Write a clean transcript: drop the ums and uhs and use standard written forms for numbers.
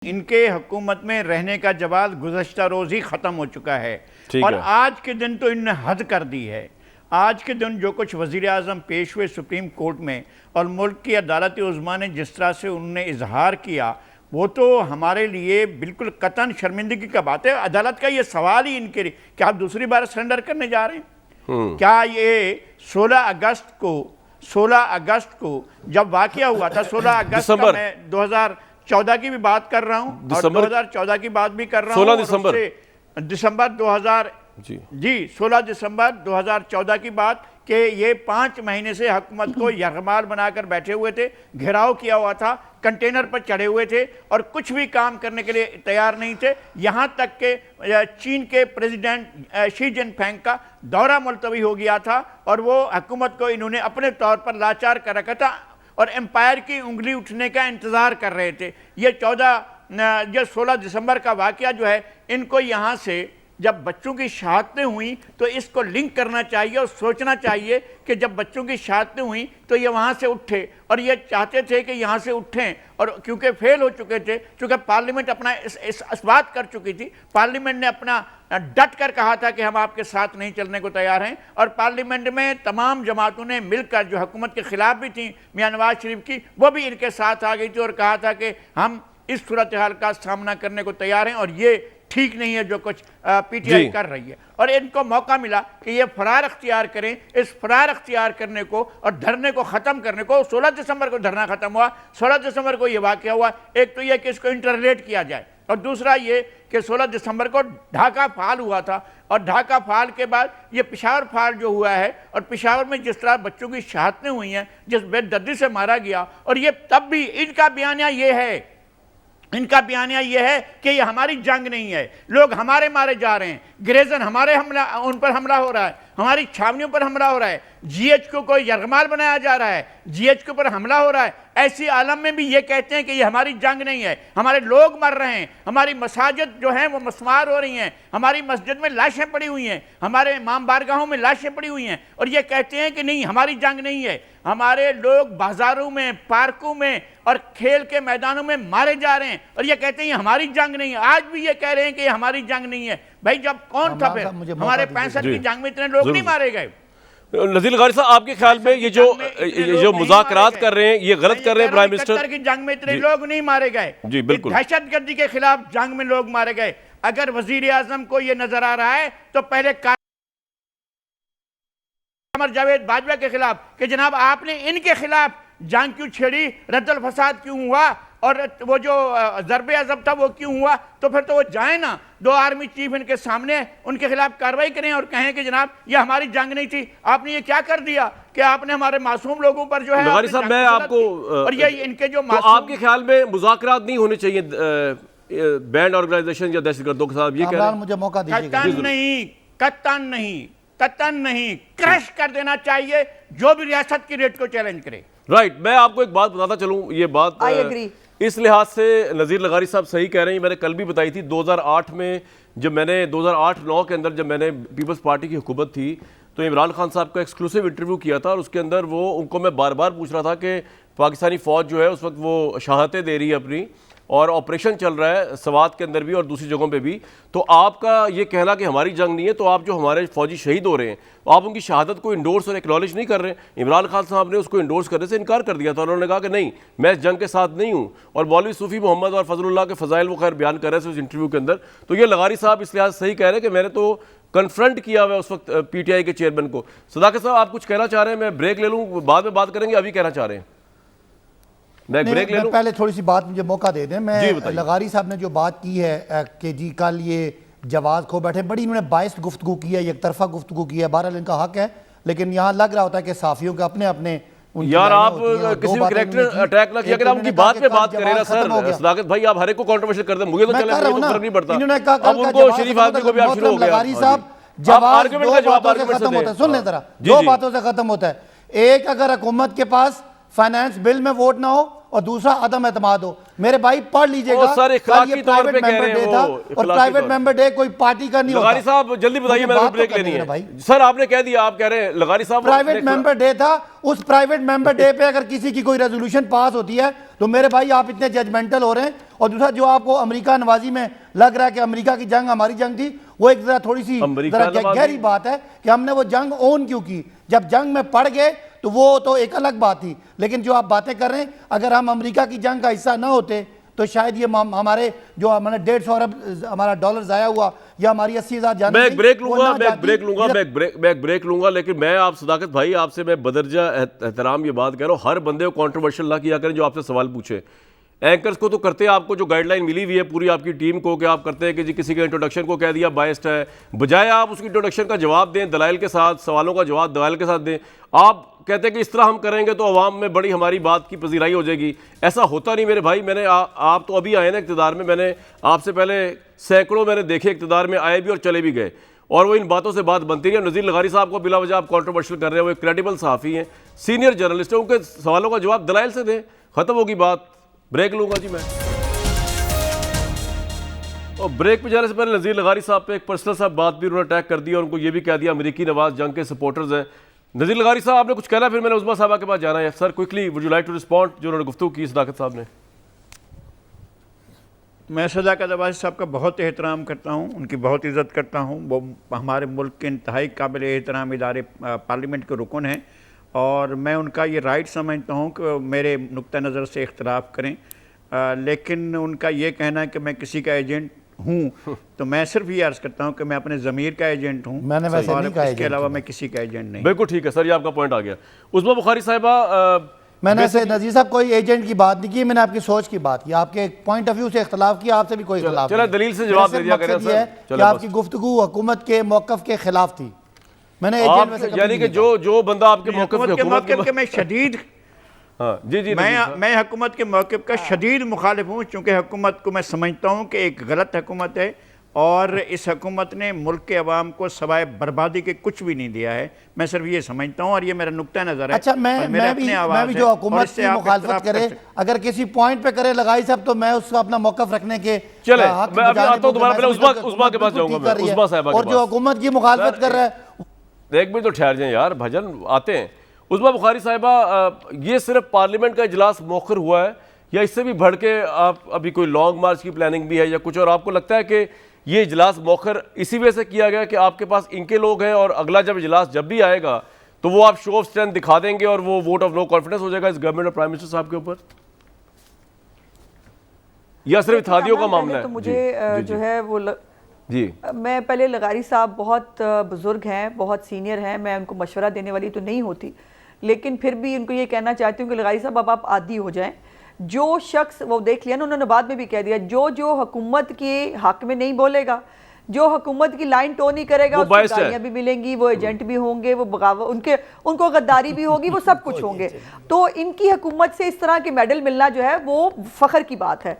ان کے حکومت میں رہنے کا جواز گزشتہ روز ہی ختم ہو چکا ہے اور آج کے دن تو انہوں نے حد کر دی ہے۔ آج کے دن جو کچھ وزیر اعظم پیش ہوئے سپریم کورٹ میں اور ملک کی عدالت عظمیٰ نے جس طرح سے انہوں نے اظہار کیا وہ تو ہمارے لیے بالکل قطعاً شرمندگی کا بات ہے۔ عدالت کا یہ سوال ہی ان کے لیے کہ آپ دوسری بار سرنڈر کرنے جا رہے ہیں؟ کیا یہ 16 اگست کو جب واقعہ ہوا تھا 16 اگست کا میں 2014 کی بھی بات کر رہا ہوں اور 2014 کی بات بھی کر رہا ہوں 16 دسمبر 2014 کی بات کہ یہ 5 مہینے سے حکومت کو یرغمال بنا کر بیٹھے ہوئے تھے، گھیراؤ کیا ہوا تھا، کنٹینر پر چڑھے ہوئے تھے اور کچھ بھی کام کرنے کے لیے تیار نہیں تھے، یہاں تک کہ چین کے پریزیڈنٹ شی جن پینگ کا دورہ ملتوی ہو گیا تھا اور وہ حکومت کو انہوں نے اپنے طور پر لاچار کر رکھا تھا اور امپائر کی انگلی اٹھنے کا انتظار کر رہے تھے۔ یہ 16 دسمبر کا واقعہ جو ہے ان کو یہاں سے جب بچوں کی شہادتیں ہوئیں تو اس کو لنک کرنا چاہیے اور سوچنا چاہیے کہ جب بچوں کی شہادتیں ہوئیں تو یہ وہاں سے اٹھے اور یہ چاہتے تھے کہ یہاں سے اٹھیں اور کیونکہ فیل ہو چکے تھے، چونکہ پارلیمنٹ اپنا اس بات کر چکی تھی، پارلیمنٹ نے اپنا ڈٹ کر کہا تھا کہ ہم آپ کے ساتھ نہیں چلنے کو تیار ہیں اور پارلیمنٹ میں تمام جماعتوں نے مل کر جو حکومت کے خلاف بھی تھیں میاں نواز شریف کی وہ بھی ان کے ساتھ آ گئی تھی اور کہا تھا کہ ہم اس صورتحال کا سامنا کرنے کو تیار ہیں اور یہ ٹھیک نہیں ہے جو کچھ پی ٹی آئی کر رہی ہے اور ان کو موقع ملا کہ یہ فرار اختیار کریں۔ اس فرار اختیار کرنے کو اور دھرنے کو ختم کرنے کو 16 دسمبر کو دھرنا ختم ہوا، 16 دسمبر کو یہ واقعہ ہوا۔ ایک تو یہ کہ اس کو انٹرلیٹ کیا جائے اور دوسرا یہ کہ 16 دسمبر کو ڈھاکہ فعال ہوا تھا اور ڈھاکہ فعال کے بعد یہ پشاور فعال جو ہوا ہے اور پشاور میں جس طرح بچوں کی شہادتیں ہوئی ہیں، جس بے دردی سے مارا گیا اور یہ تب بھی ان کا بیانیہ یہ ہے کہ یہ ہماری جنگ نہیں ہے، لوگ ہمارے مارے جا رہے ہیں، گریزن ہمارے ان پر حملہ ہو رہا ہے، ہماری چھاونیوں پر حملہ ہو رہا ہے، جی ایچ کو کوئی یرغمال بنایا جا رہا ہے، جی ایچ کو پر حملہ ہو رہا ہے۔ ایسی عالم میں بھی یہ کہتے ہیں کہ یہ ہماری جنگ نہیں ہے، ہمارے لوگ مر رہے ہیں، ہماری مساجد جو ہیں وہ مسمار ہو رہی ہیں، ہماری مسجد میں لاشیں پڑی ہوئی ہیں، ہمارے امام بارگاہوں میں لاشیں پڑی ہوئی ہیں اور یہ کہتے ہیں کہ نہیں ہماری جنگ نہیں ہے۔ ہمارے لوگ بازاروں میں، پارکوں میں اور کھیل کے میدانوں میں مارے جا رہے ہیں اور یہ کہتے ہیں یہ ہماری جنگ نہیں ہے۔ آج بھی یہ کہہ رہے ہیں کہ یہ ہماری جنگ نہیں ہے۔ بھائی جب کون تھا پھر؟ ہمارے 65 کی جنگ میں اتنے لوگ نہیں مارے گئے۔ نذیر لغاری صاحب آپ کے خیال میں یہ جو مذاکرات کر رہے ہیں یہ غلط کر رہے ہیں؟ پرائم منسٹر کی جنگ میں اتنے لوگ نہیں مارے گئے، جی بالکل، دہشت گردی کے خلاف جنگ میں لوگ مارے گئے۔ اگر وزیر اعظم کو یہ نظر آ رہا ہے تو پہلے جاوید باجوہ کے خلاف کہ جناب آپ نے ان کے خلاف جنگ کیوں چھیڑی، رد الفساد کیوں ہوا اور وہ جو ضرب عضب تھا وہ کیوں ہوا، تو پھر تو وہ جائیں نا 2 آرمی چیف ان کے سامنے ان کے خلاف کارروائی کریں اور کہیں کہ جناب یہ ہماری جنگ نہیں تھی۔ آپ نے یہ کیا کر دیا کہ آپ نے ہمارے معصوم لوگوں پر جو ہے لغاری صاحب میں آپ کو اور یہ ان کے جو آپ کے خیال میں مذاکرات نہیں ہونے چاہیے بینڈ آرگنائزیشن یا دہشت گردوں کے ساتھ؟ یہ کہہ رہے ہیں مجھے موقع دیجیے گا۔ قطعاً نہیں، کرش کر دینا چاہیے جو بھی ریاست کی ریٹ کو چیلنج کرے۔ رائٹ، میں آپ کو ایک بات بتاتا چلوں، یہ بات اس لحاظ سے نذیر لغاری صاحب صحیح کہہ رہے ہیں، میں نے کل بھی بتائی تھی 2008 میں جب میں نے 2008-9 کے اندر جب میں نے پیپلز پارٹی کی حکومت تھی تو عمران خان صاحب کا ایکسکلوسیو انٹرویو کیا تھا اور اس کے اندر ان کو میں بار بار پوچھ رہا تھا کہ پاکستانی فوج جو ہے اس وقت وہ شہادتیں دے رہی ہے اپنی اور آپریشن چل رہا ہے سوات کے اندر بھی اور دوسری جگہوں پہ بھی، تو آپ کا یہ کہنا کہ ہماری جنگ نہیں ہے، تو آپ جو ہمارے فوجی شہید ہو رہے ہیں آپ ان کی شہادت کو انڈورس اور ایکنالج نہیں کر رہے ہیں۔ عمران خان صاحب نے اس کو انڈورس کرنے سے انکار کر دیا تھا، انہوں نے کہا کہ نہیں میں اس جنگ کے ساتھ نہیں ہوں، اور مولوی صوفی محمد اور فضل اللہ کے فضائل وہ خیر بیان کر رہے تھے اس انٹرویو کے اندر۔ تو یہ لغاری صاحب اس لحاظ صحیح کہہ رہے ہیں کہ میں نے تو کنفرنٹ کیا ہوا اس وقت پی ٹی آئی کے چیئرمین کو۔ صداقت صاحب آپ کچھ کہنا چاہ رہے ہیں؟ میں بریک لے لوں، بعد میں بات کریں گے، ابھی کہنا چاہ رہے ہیں؟ میں پہلے تھوڑی سی بات مجھے موقع دے دیں۔ میں لغاری صاحب نے جو بات کی ہے کہ جی کل یہ جواز کھو بیٹھے، بڑی انہوں نے باعث گفتگو کی ہے، یک طرفہ گفتگو کی ہے، بہرحال ان کا حق ہے، لیکن یہاں لگ رہا ہوتا ہے کہ صحافیوں کے اپنے یار آپ کسی بھی کریکٹر اٹیک نہ کیا کریں، آپ ان کی بات پہ بات کریں نا سر۔ صداقت بھائی آپ ہر ایک کو کنٹروورشل کر دیں، مجھے تو چلے مجھے تو فرق نہیں پڑتا، اب ان کو شریف آدمی کو بھی آپ شروع ہو گیا۔ لغاری صاحب جواز 2 باتوں سے ختم ہوتا ہے، سن لیں ذرا، 2 باتوں سے ختم ہوتا ہے۔ ایک، اگر حکومت کے پاس فائنانس بل میں ووٹ نہ ہو اور دوسرا عدم اعتماد ہو۔ میرے بھائی پڑھ لیجئے گا، سر اخلاقی طور پہ کہہ رہے ہیں وہ، اور پرائیویٹ ممبر ڈے کوئی پارٹی کا نہیں ہوتا۔ لغاری صاحب جلدی بتائیے، میں نے بریک لینی ہے۔ سر آپ نے کہہ دیا، آپ کہہ رہے ہیں لغاری صاحب پرائیویٹ ممبر ڈے تھا، اس پرائیویٹ ممبر ڈے پہ اگر کسی کی کوئی ریزولوشن پاس ہوتی ہے تو میرے بھائی آپ اتنے ججمنٹل ہو رہے ہیں. اور دوسرا جو آپ کو امریکہ نوازی میں لگ رہا ہے کہ امریکہ کی جنگ ہماری جنگ تھی, وہ ایک ذرا تھوڑی سی گہری بات ہے کہ ہم نے وہ جنگ اون کیوں کی. جب جنگ میں پڑ گئے تو وہ تو ایک الگ بات تھی, لیکن جو آپ باتیں کر رہے ہیں, اگر ہم امریکہ کی جنگ کا حصہ نہ ہوتے تو شاید یہ ہمارے جو ہمارے 150 ارب ہمارا ڈالر ضائع ہوا یا ہماری 80,000 جانیں. میں ایک بریک لوں گا لیکن میں آپ صداقت بھائی آپ سے میں بدرجہ احترام یہ بات کہہ رہا ہوں, ہر بندے کو کنٹروورشل نہ کیا کریں جو آپ سے سوال پوچھے. اینکرز کو تو کرتے ہیں, آپ کو جو گائیڈ لائن ملی ہوئی ہے پوری آپ کی ٹیم کو کہ آپ کرتے ہیں کہ جی کسی کے انٹروڈکشن کو کہہ دیا بائسڈ ہے, بجائے آپ اس کی انٹروڈکشن کا جواب دیں دلائل کے ساتھ, سوالوں کا جواب دلائل کے ساتھ دیں. آپ کہتے ہیں کہ اس طرح ہم کریں گے تو عوام میں بڑی ہماری بات کی پذیرائی ہو جائے گی. ایسا ہوتا نہیں میرے بھائی. میں نے آپ تو ابھی آئے نا اقتدار میں نے آپ سے پہلے سینکڑوں میں نے دیکھے اقتدار میں آئے بھی اور چلے بھی گئے, اور وہ ان باتوں سے بات بنتی نہیں. نذیر لغاری صاحب کو بلا وجہ آپ کنٹروورشل کر رہے ہیں, وہ ایک کریڈیبل صحافی ہیں, سینئر جرنلسٹ ہیں, ان کے سوالوں کا جواب دلائل سے دیں, ختم ہوگی بات. بریک لوں گا جی میں. اور بریک پہ جانے سے پہلے نذیر لغاری صاحب پہ ایک پرسنل صاحب بات بھی انہوں نے اٹیک کر دی اور ان کو یہ بھی کہہ دیا امریکی نواز جنگ کے سپورٹرز ہیں. نذیر لغاری صاحب آپ نے کچھ کہنا, پھر میں نے عظمیٰ صاحبہ کے پاس جانا ہے. Sir quickly would you like to respond جو انہوں نے گفتگو کی صداقت صاحب نے. میں صداقت عباسی صاحب کا بہت احترام کرتا ہوں, ان کی بہت عزت کرتا ہوں. وہ ہمارے ملک کے انتہائی قابل احترام ادارے پارلیمنٹ کے رکن ہیں, اور میں ان کا یہ رائٹ سمجھتا ہوں کہ میرے نقطہ نظر سے اختلاف کریں, لیکن ان کا یہ کہنا ہے کہ میں کسی کا ایجنٹ ہوں, تو میں صرف یہ عرض کرتا ہوں کہ میں اپنے ضمیر کا ایجنٹ ہوں. میں نے ویسے نہیں کہا اس کے علاوہ میں کسی کا ایجنٹ نہیں. بالکل ٹھیک ہے سر, یہ آپ کا پوائنٹ آ گیا. عظمیٰ بخاری صاحبہ میں نے نذیر صاحب کوئی ایجنٹ کی بات نہیں کی, میں نے آپ کی سوچ کی بات کی, آپ کے پوائنٹ آف ویو سے اختلاف کیا, آپ سے بھی کوئی اختلاف نہیں. چلے دلیل سے جواب دے دیا کریں سر. کہ آپ کی گفتگو حکومت کے موقف کے خلاف تھی. میں نے ایجنٹ میں سے یعنی کہ جو بندہ آپ کے موقف کے میں شدید جی میں حکومت کے موقف کا شدید مخالف ہوں, چونکہ حکومت کو میں سمجھتا ہوں کہ ایک غلط حکومت ہے, اور اس حکومت نے ملک کے عوام کو سوائے بربادی کے کچھ بھی نہیں دیا ہے. میں صرف یہ سمجھتا ہوں, اور یہ میرا نقطہ نظر ہے. اچھا میں بھی جو حکومت کی مخالفت کرے, اگر کسی پوائنٹ پہ کرے لغائی صاحب, تو میں اس کو اپنا موقف رکھنے کے چلے میں ابھی آتا ہوں دوبارہ, پہلے عظمیٰ کے پاس جاؤں گا میں, عظمیٰ صاحبہ کے پاس. اور جو حکومت کی مخالفت کر رہا ہے, ایک منٹ تو ٹھہر جائیں یار بھجن, آتے ہیں. عظمیٰ بخاری صاحبہ, یہ صرف پارلیمنٹ کا اجلاس مؤخر ہوا ہے یا اس سے بھی بڑھ کے آپ ابھی کوئی لانگ مارچ کی پلاننگ بھی ہے یا کچھ, اور آپ کو لگتا ہے کہ یہ اجلاس مؤخر اسی وجہ سے کیا گیا کہ آپ کے پاس ان کے لوگ ہیں, اور اگلا جب اجلاس جب بھی آئے گا تو وہ آپ شو آف اسٹرینتھ دکھا دیں گے اور وہ ووٹ آف نو کانفیڈنس ہو جائے گا اس گورنمنٹ اور پرائم منسٹر صاحب کے اوپر, یا صرف اتحادیوں کا معاملہ ہے؟ تو مجھے جو ہے وہ جی, میں پہلے لغاری صاحب بہت بزرگ ہیں, بہت سینئر ہیں, میں ان کو مشورہ دینے والی تو نہیں ہوتی, لیکن پھر بھی ان کو یہ کہنا چاہتی ہوں کہ لغاری صاحب اب آپ عادی ہو جائیں. جو شخص, وہ دیکھ لیا نا انہوں نے بعد میں بھی کہہ دیا, جو حکومت کے حق میں نہیں بولے گا, جو حکومت کی لائن ٹو نہیں کرے گا, اس کو گالیاں بھی ملیں گی, وہ ایجنٹ بھی ہوں گے, وہ بغاوت ان کو غداری بھی ہوگی, وہ سب کچھ ہوں گے. تو ان کی حکومت سے اس طرح کے میڈل ملنا جو ہے وہ فخر کی بات ہے.